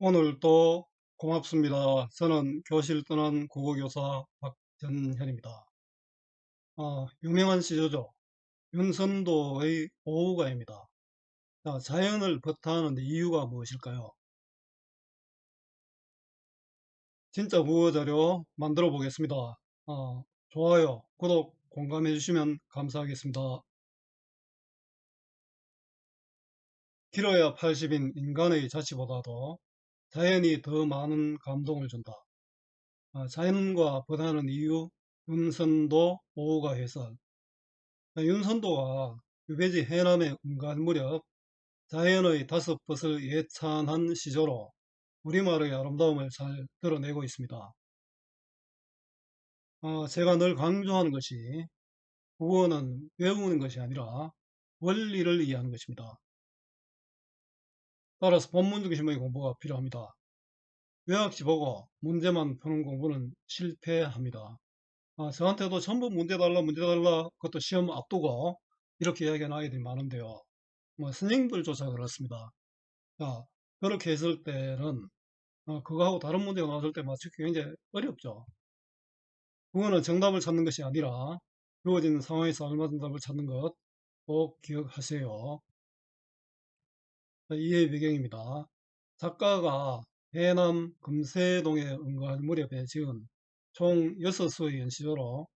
오늘 또 고맙습니다. 저는 교실 떠난 국어교사 박전현입니다. 유명한 시조죠. 윤선도의 오후가입니다. 자, 자연을 버타하는 이유가 무엇일까요? 진짜 국어 자료 만들어 보겠습니다. 좋아요, 구독, 공감해 주시면 감사하겠습니다. 길어야 80인 인간의 자치보다도 자연이 더 많은 감동을 준다. 자연과 버타는 이유, 윤선도 오후가 해설. 윤선도가 유배지 해남에 응가할 무렵 자연의 다섯 벗을 예찬한 시조로 우리말의 아름다움을 잘 드러내고 있습니다. 제가 늘 강조하는 것이 국어는 외우는 것이 아니라 원리를 이해하는 것입니다. 따라서 본문 중심의 공부가 필요합니다. 요약지 보고 문제만 푸는 공부는 실패합니다. 저한테도 전부 문제 달라, 그것도 시험 앞두고 이렇게 이야기하는 아이들이 많은데요. 뭐 선생님들조차 그렇습니다. 자, 그렇게 했을 때는 그거하고 다른 문제가 나왔을 때 맞추기 굉장히 어렵죠. 그거는 정답을 찾는 것이 아니라 주어진 상황에서 알맞은 답을 찾는 것 꼭 기억하세요. 자, 이해의 배경입니다. 작가가 해남 금세동에 응가할 무렵에 지은 총 6수의 연시조로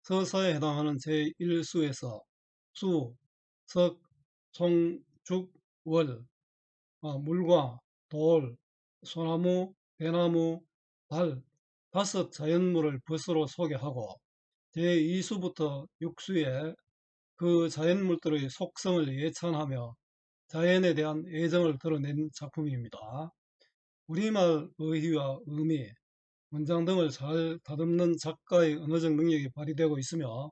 서사에 해당하는 제1수에서 수, 석, 송, 죽, 월, 물과 돌, 소나무, 대나무, 달, 다섯 자연물을 벗으로 소개하고 제2수부터 6수에 그 자연물들의 속성을 예찬하며 자연에 대한 애정을 드러낸 작품입니다. 우리말 어휘와 의미, 문장 등을 잘 다듬는 작가의 언어적 능력이 발휘되고 있으며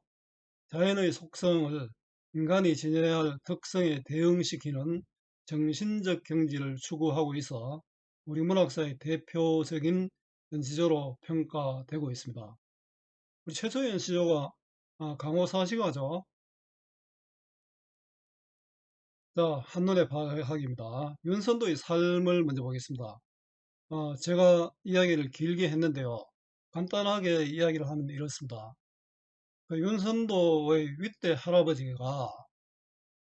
자연의 속성을 인간이 지녀야 할 특성에 대응시키는 정신적 경지를 추구하고 있어 우리 문학사의 대표적인 연시조로 평가되고 있습니다. 우리 최초의 연시조가 강호사시가죠. 자, 한눈에 파악입니다. 윤선도의 삶을 먼저 보겠습니다. 제가 이야기를 길게 했는데요. 간단하게 이야기를 하면 이렇습니다. 그 윤선도의 윗대 할아버지가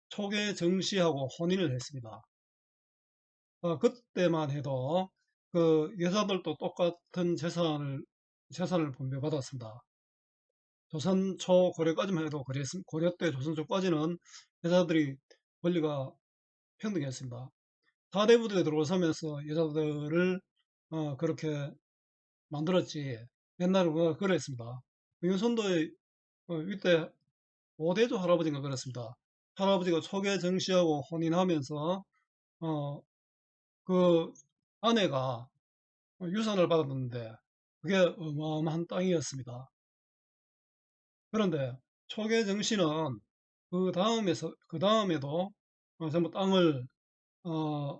초계 정씨하고 혼인을 했습니다. 그때만 해도 그 여자들도 똑같은 재산을 분배받았습니다. 조선 초고려까지만 해도 그랬습니다. 고려 때 조선 초까지는 여자들이 권리가 평등했습니다. 사대부들에 들어서면서 여자들을 그렇게 만들었지. 옛날에 그랬습니다. 윤선도의 이때 오대조 할아버지가 그랬습니다. 할아버지가 초계 정씨하고 혼인하면서 어, 그 아내가 유산을 받았는데 그게 어마어마한 땅이었습니다. 그런데 초계 정씨는 그 다음에도 전부 땅을 어,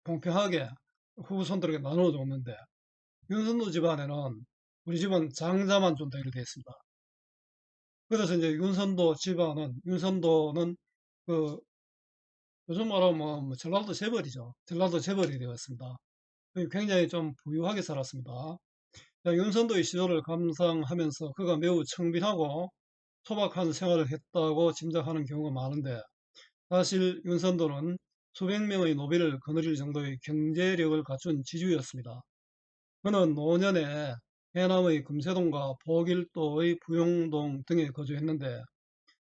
공평하게 후손들에게 나눠줬는데 윤선도 집안에는 우리 집은 장자만 준다 이렇게 되어 있습니다. 그래서 이제 윤선도는 그 요즘 말하면 뭐 전라도 재벌이죠. 전라도 재벌이 되었습니다. 굉장히 좀 부유하게 살았습니다. 자, 윤선도의 시절을 감상하면서 그가 매우 청빈하고 소박한 생활을 했다고 짐작하는 경우가 많은데 사실 윤선도는 수백 명의 노비를 거느릴 정도의 경제력을 갖춘 지주였습니다. 그는 노년에 해남의 금세동과 보길도의 부용동 등에 거주했는데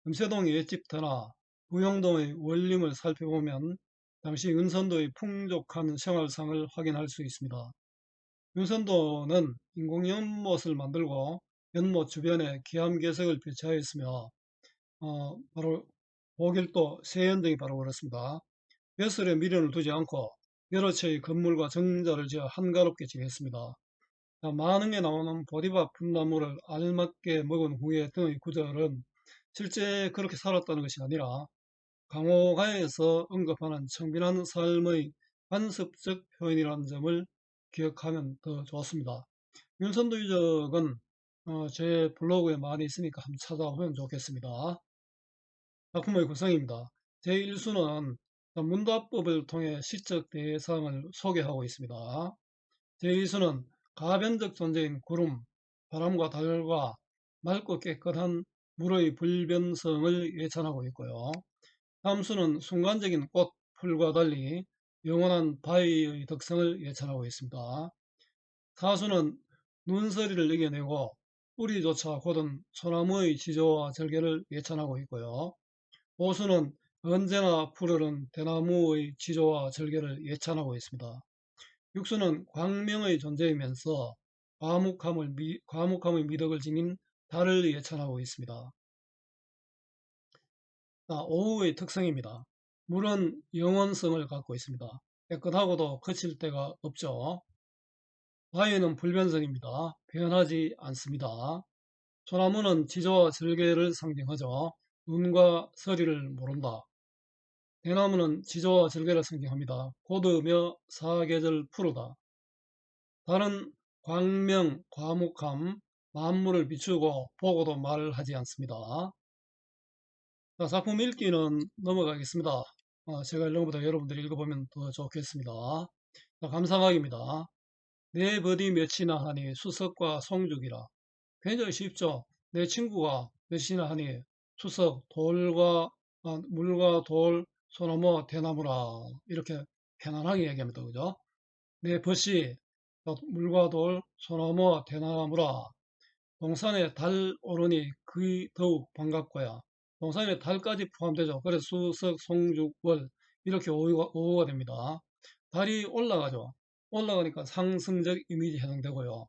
금세동의 옛집터나 부용동의 원림을 살펴보면 당시 윤선도의 풍족한 생활상을 확인할 수 있습니다. 윤선도는 인공연못을 만들고 연못 주변에 기암괴석을 배치하였으며 바로 보길도 세연 등이 바로 그렇습니다. 벼슬에 미련을 두지 않고 여러 채의 건물과 정자를 지어 한가롭게 지냈습니다. 만흥에 나오는 보리밥 풀나무를 알맞게 먹은 후에 등의 구절은 실제 그렇게 살았다는 것이 아니라 강호가에서 언급하는 청빈한 삶의 관습적 표현이라는 점을 기억하면 더 좋습니다. 윤선도 유적은 제 블로그에 많이 있으니까 한번 찾아보면 좋겠습니다. 작품의 구성입니다. 제1수는 자, 문답법을 통해 시적 대상을 소개하고 있습니다. 제2수는 가변적 존재인 구름, 바람과 달과 맑고 깨끗한 물의 불변성을 예찬하고 있고요. 3수는 순간적인 꽃, 풀과 달리 영원한 바위의 덕성을 예찬하고 있습니다. 4수는 눈서리를 이겨내고 뿌리조차 곧은 소나무의 지조와 절개를 예찬하고 있고요. 5수는 언제나 푸르른 대나무의 지조와 절개를 예찬하고 있습니다. 6수는 광명의 존재이면서 과묵함의 미덕을 지닌 달을 예찬하고 있습니다. 자, 오후의 특성입니다. 물은 영원성을 갖고 있습니다. 깨끗하고도 거칠 데가 없죠. 바위는 불변성입니다. 변하지 않습니다. 소나무는 지조와 절개를 상징하죠. 눈과 서리를 모른다. 대나무는 지조와 절개를 상징합니다. 곧으며 사계절 푸르다. 달은 광명, 과묵함, 만물을 비추고 보고도 말하지 않습니다. 자, 작품 읽기는 넘어가겠습니다. 제가 읽는 것보다 여러분들이 읽어보면 더 좋겠습니다. 자, 감상하기입니다. 내 버디 몇이나 하니 수석과 송죽이라. 굉장히 쉽죠. 내 친구가 몇이나 하니 수석, 물과 돌, 소나무, 대나무라. 이렇게 편안하게 얘기합니다. 그죠? 내 벗이 물과 돌, 소나무와 대나무라. 동산에 달 오르니 그 더욱 반갑고야. 동산에 달까지 포함되죠. 그래서 수석, 송죽, 월 이렇게 오후가 됩니다. 달이 올라가죠. 올라가니까 상승적 이미지 해당되고요.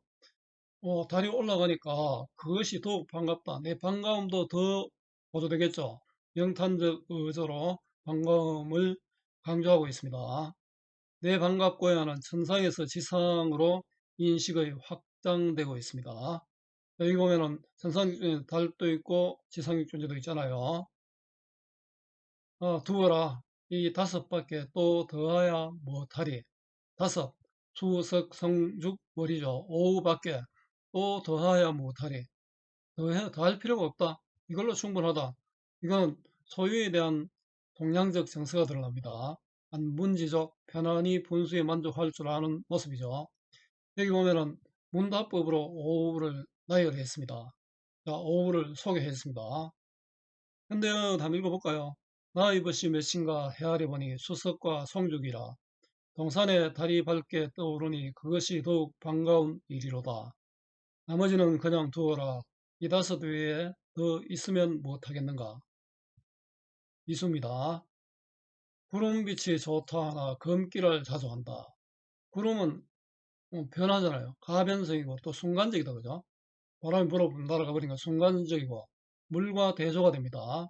달이 올라가니까 그것이 더욱 반갑다. 내 반가움도 더 보조되겠죠. 영탄적 의조로 반가움을 강조하고 있습니다. 내 반갑고야는 천상에서 지상으로 인식의 확장되고 있습니다. 여기 보면은 천상 달도 있고 지상육존재도 있잖아요. 두어라. 이 다섯밖에 또 더하야 못하리. 다섯. 수석, 성죽, 월이죠. 오후밖에 또 더하야 못하리. 더할 필요가 없다. 이걸로 충분하다. 이건 소유에 대한 동양적 정서가 드러납니다. 문지적, 편안히 분수에 만족할 줄 아는 모습이죠. 여기 보면은 문답법으로 오후를 나열했습니다. 자, 오후를 소개했습니다. 근데 한번 읽어볼까요? 나이벗이 몇인가 헤아려 보니 수석과 송죽이라. 동산에 달이 밝게 떠오르니 그것이 더욱 반가운 일이로다. 나머지는 그냥 두어라. 이 다섯 외에 더 있으면 못하겠는가. 이수입니다. 구름빛이 좋다 하나 검기를 자주 한다. 구름은 변하잖아요. 가변성이고 또 순간적이다. 그죠? 바람이 불어보면 날아가 버리니까 순간적이고 물과 대조가 됩니다.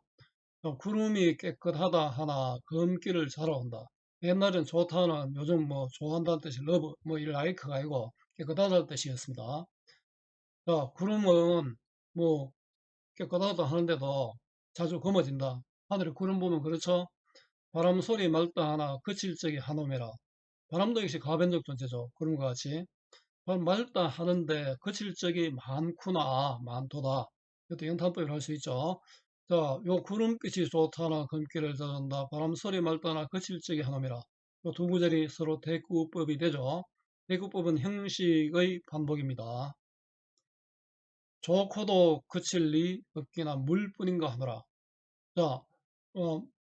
구름이 깨끗하다 하나 검기를 자러 온다. 옛날엔 좋다는 요즘 뭐 좋아한다는 뜻이 러브 뭐 이 라이크가 아니고 깨끗하다는 뜻이었습니다. 자, 구름은 뭐 깨끗하다 하는데도 자주 검어진다. 하늘에 구름 보면 그렇죠? 바람 소리 맑다 하나 그칠 적이 한오매라. 바람도 역시 가변적 존재죠. 구름과 같이. 맑다 하는데 그칠 적이 많구나, 많도다. 이것도 연탄법이라 할 수 있죠. 자, 요 구름빛이 좋다나 검기를 자른다. 바람 소리 맑다나 그칠 적이 한오매라. 요 두 구절이 서로 대구법이 되죠. 대구법은 형식의 반복입니다. 좋고도 그칠 리 없기나 물뿐인가 하노라. 자,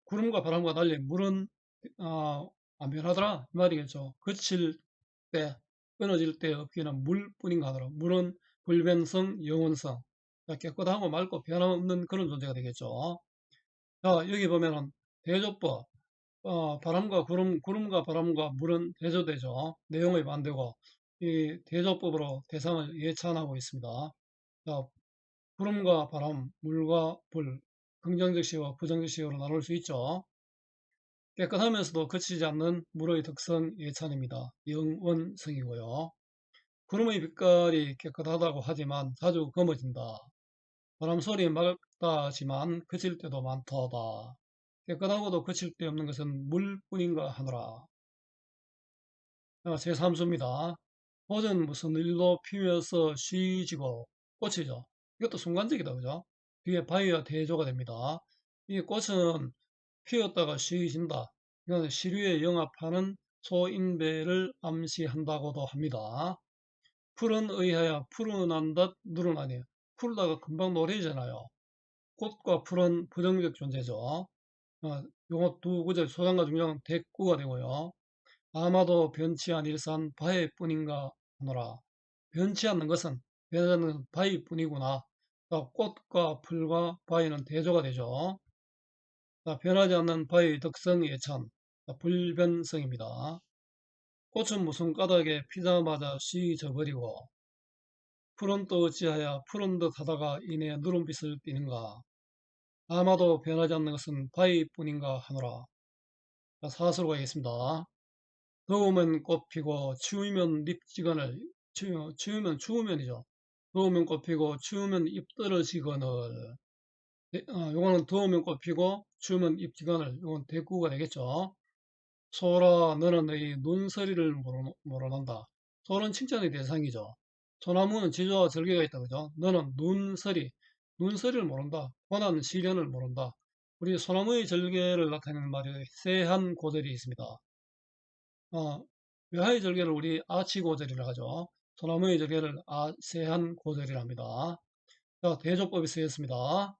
구름과 바람과 달리 물은 안 변하더라 이 말이겠죠. 그칠 때, 끊어질 때 없기는 물뿐인가 하더라. 물은 불변성, 영원성, 자, 깨끗하고 맑고 변함없는 그런 존재가 되겠죠. 자, 여기 보면은 대조법, 구름과 바람과 물은 대조되죠. 내용의 반대고 이 대조법으로 대상을 예찬하고 있습니다. 자, 구름과 바람, 물과 불, 긍정적 시와 부정적 시로 나눌 수 있죠. 깨끗하면서도 거치지 않는 물의 특성 예찬입니다. 영원성이고요. 구름의 빛깔이 깨끗하다고 하지만 자주 검어진다. 바람 소리 맑다 하지만 그칠 때도 많다다. 깨끗하고도 그칠 데 없는 것은 물뿐인가 하노라. 제3수입니다. 보전 무슨 일로 피면서 쉬지고 꽃이죠. 이것도 순간적이다. 그죠? 뒤에 바위와 대조가 됩니다. 이 꽃은 피었다가 쉬진다. 이건 시류에 영합하는 소인배를 암시한다고도 합니다. 풀은 의하여 푸른한 듯 누른 아니에요. 풀다가 금방 노래지잖아요. 꽃과 풀은 부정적 존재죠. 요거 두 구절 소장과 중장은 대꾸가 되고요. 아마도 변치 아닐산 바위뿐인가 하노라. 변치 않는 것은 변하지 않는 것은 바위뿐이구나. 꽃과 풀과 바위는 대조가 되죠. 변하지 않는 바위의 덕성 예찬, 불변성입니다. 꽃은 무슨 까닭에 피자마자 씨 져버리고 푸른 또 어찌하여 푸른 듯 하다가 이내 누름빛을 띠는가. 아마도 변하지 않는 것은 바위뿐인가 하노라. 사서로 가겠습니다. 더우면 꽃 피고 추우면 잎 지거늘. 추우면 추우면이죠. 더우면 꽃 피고 추우면 잎 떨어지거늘. 요거는 더우면 꽃 피고 추우면 잎 지거늘. 요건 대꾸가 되겠죠. 소라 너는 너희 눈서리를 모르는다. 소는 칭찬의 대상이죠. 소나무는 지조와 절개가 있다 그죠. 너는 눈서리를 모른다. 고난 시련을 모른다. 우리 소나무의 절개를 나타내는 말이 세한 고절이 있습니다. 외화의 절개를 우리 아치고절이라 하죠. 소나무의 절개를 세한 고절이랍니다. 자, 대조법이 쓰였습니다.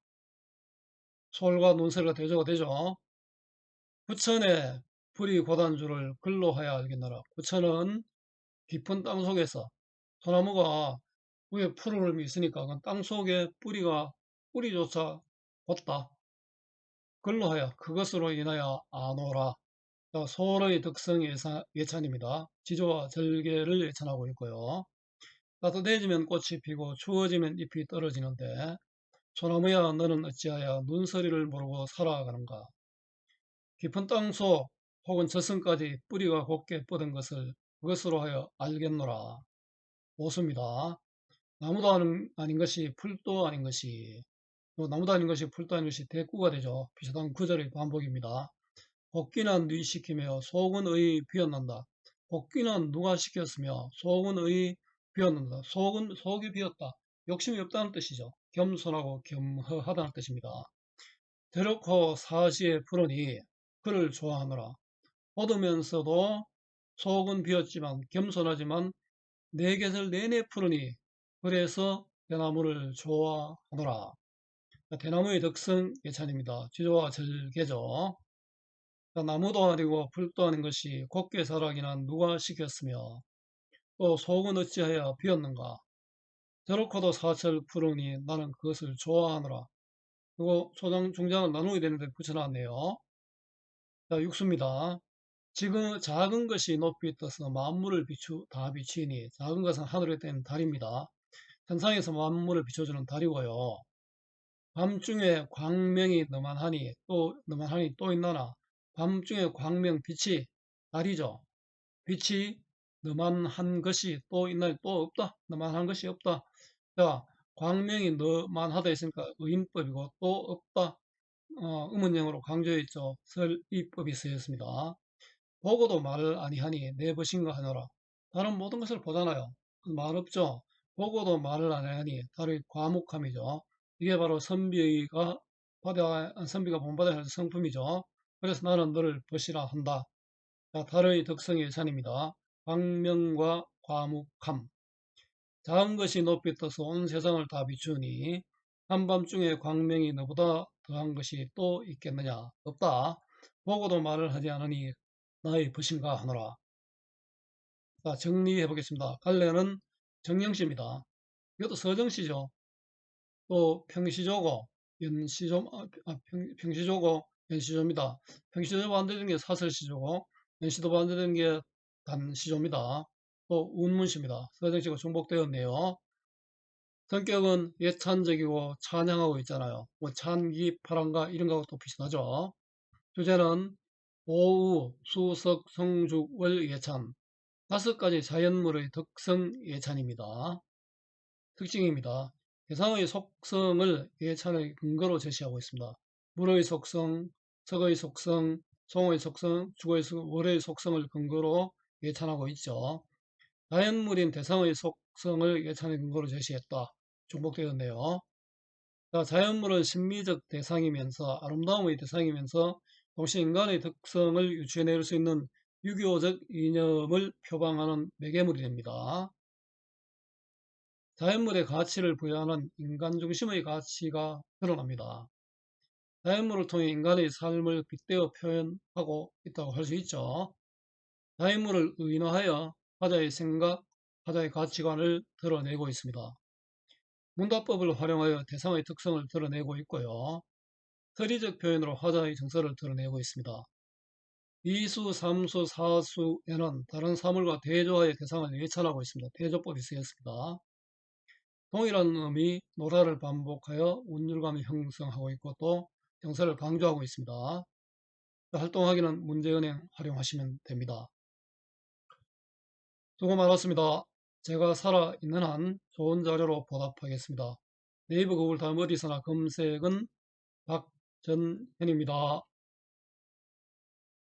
솔과 눈서리가 대조가 되죠. 부천에 불이 고단주를 근로하여 알겠노라. 부천은 깊은 땅 속에서 소나무가 위에 푸르름이 있으니까 그 땅 속에 뿌리조차 곧다. 근로하여 그것으로 인하여 아노라. 소의 덕성 예찬입니다. 지조와 절개를 예찬하고 있고요. 따뜻해지면 꽃이 피고 추워지면 잎이 떨어지는데 소나무야 너는 어찌하여 눈서리를 모르고 살아가는가. 깊은 땅속 혹은 저승까지 뿌리가 곧게 뻗은 것을 그것으로 하여 알겠노라. 오수입니다. 나무도 아닌 것이 풀도 아닌 것이 또 나무도 아닌 것이 풀도 아닌 것이 대꾸가 되죠. 비슷한 구절의 반복입니다. 복귀는 네 시키며 속은 의 비었는다. 복귀는 누가 시켰으며 속은 의 비었는다. 속이 비었다. 욕심이 없다는 뜻이죠. 겸손하고 겸허하다는 뜻입니다. 대놓고 사시에 푸르니 그를 좋아하노라. 얻으면서도 속은 비었지만 겸손하지만 내 곁을 내내 푸르니 그래서 대나무를 좋아하노라. 대나무의 덕성 예찬입니다. 지조와 절개죠. 나무도 아니고 풀도 아닌 것이 곱게 자라기는 누가 시켰으며 또 속은 어찌하여 비었는가. 저렇고도 사철 푸르니 나는 그것을 좋아하노라. 그리고 소장 중장을 나누게 되는데 붙여놨네요. 자, 육수입니다. 지금 작은 것이 높이 떠서 만물을 다 비추니 작은 것은 하늘에 뜬 달입니다. 천상에서 만물을 비춰주는 달이고요. 밤중에 광명이 너만하니 또 있나나. 밤중에 광명 빛이 달이죠. 빛이 너만한 것이 또 있나니 또 없다. 너만한 것이 없다. 자, 광명이 너만하다 했으니까 의인법이고 또 없다. 의문형으로 강조해 있죠. 설이법이 쓰였습니다. 보고도 말을 아니하니 내 벗인가 하노라. 다른 모든 것을 보잖아요. 말 없죠. 보고도 말을 아니하니 다른 과묵함이죠. 이게 바로 선비가 본받아야 할 성품이죠. 그래서 나는 너를 벗이라 한다. 자, 달의 덕성의 예찬입니다. 광명과 과묵함. 작은 것이 높이 떠서 온 세상을 다 비추니 한밤중에 광명이 너보다 더한 것이 또 있겠느냐? 없다. 보고도 말을 하지 않으니 나의 벗인가 하노라. 자, 정리해 보겠습니다. 갈래는 정영시입니다. 이것도 서정시죠. 또 평시조고 평시조고 연시조입니다. 평시조 반대되는 게 사설시조고 연시도 반대되는 게 단시조입니다. 또 운문시입니다. 서정시가 중복되었네요. 성격은 예찬적이고 찬양하고 있잖아요. 뭐 찬기, 파랑가 이런 거하고 또 비슷하죠. 주제는 오우, 수석, 성죽, 월 예찬. 5가지 자연물의 덕성 예찬입니다. 특징입니다. 대상의 속성을 예찬의 근거로 제시하고 있습니다. 물의 속성, 석의 속성, 송의 속성, 죽의 속성, 월의 속성을 근거로 예찬하고 있죠. 자연물인 대상의 속성을 예찬의 근거로 제시했다. 중복되었네요. 자, 자연물은 심미적 대상이면서 아름다움의 대상이면서 동시에 인간의 특성을 유추해낼 수 있는 유교적 이념을 표방하는 매개물이 됩니다. 자연물의 가치를 부여하는 인간 중심의 가치가 드러납니다. 자연물을 통해 인간의 삶을 빗대어 표현하고 있다고 할 수 있죠. 자연물을 의인화하여 화자의 생각, 화자의 가치관을 드러내고 있습니다. 문답법을 활용하여 대상의 특성을 드러내고 있고요. 서리적 표현으로 화자의 정서를 드러내고 있습니다. 이수, 삼수, 사수에는 다른 사물과 대조하여 대상을 예찬하고 있습니다. 대조법이 쓰였습니다. 동일한 의미, 노라를 반복하여 운율감을 형성하고 있고 또 정서를 강조하고 있습니다. 활동하기는 문제은행 활용하시면 됩니다. 수고 많았습니다. 제가 살아있는 한 좋은 자료로 보답하겠습니다. 네이버 구글 다음 어디서나 검색은 박전현입니다.